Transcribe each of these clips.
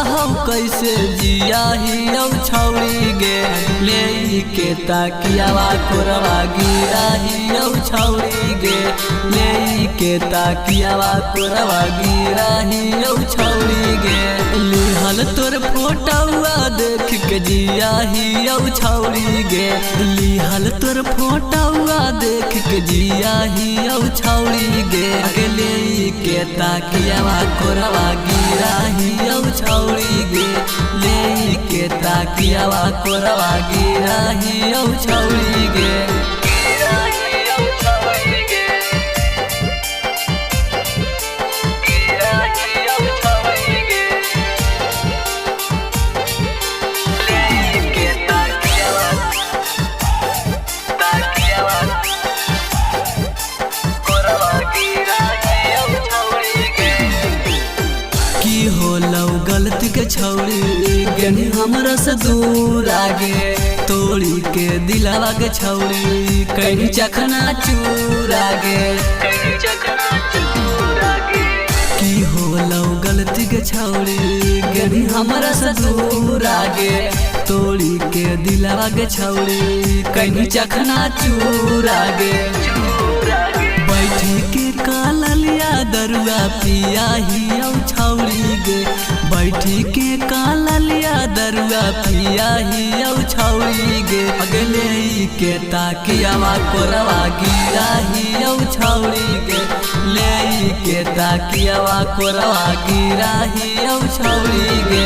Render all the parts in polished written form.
हम कैसे जिया ही छौड़ी गे ले के ताकियावा कोरवा गिरा ही छौड़ी गे ले के ताकियावा कोरवा गिरा ही छौड़ी गे लिहल तोर फोटोआ देख के जिया ही छौड़ी गे लिहल तोर फोटोआ देख के जिया ही छौड़ी गे अकेले के ताकियावा कोरवा गिरा ही छौड़ी गे ले के ताकियावा कोरवा गिरा ही छौड़ी गे गलती के छौड़ी गनी हमरा से दूर आगे तोड़ी के दिलावा के छौड़ी कहीं चखना चूर आगे की होलो गलती के छौड़ी गनी हमरा से दूर आगे तोड़ी के दिलावा के छौड़ी कहीं चखना चूर आगे बैठी के काला लिया दरुआ पिया ही छौड़ी गे बैठी के काला लिया दरुआ पिया ही छौड़ी गे अगले के ताकियावा कोरवा गिरा ही छौड़ी गे ले के ताकियावा कोरवा गिरा ही छौड़ी गे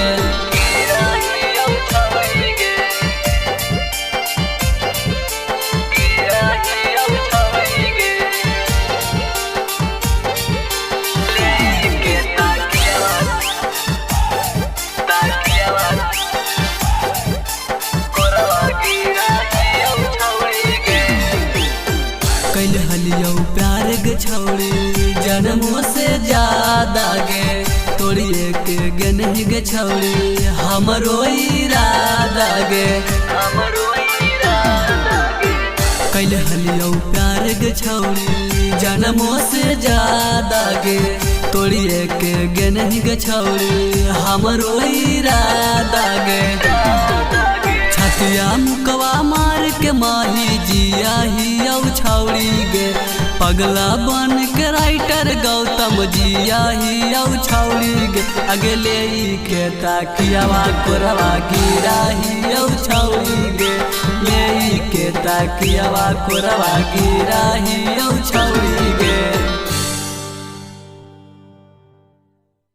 कैल हलियो प्यार गे छौड़ी जन्मों से ज्यादा गे तोड़िए के गनही गे छौड़ी हमरो इरादा गे कैल हलियो प्यार गे छौड़ी जन्मों से ज्यादा गे तोड़िए के गनही गे छौड़ी हमरो इरादा गे छतिया मुकवा मार के माही जिया ही छौड़ी गे पगला बन के राइटर गौतम जिया ही छौड़ी गे अगले के ताकियावा कोरवा गिरा ही छौड़ी गे ले के ताकियावा कोरवा गिरा ही छौड़ी गे।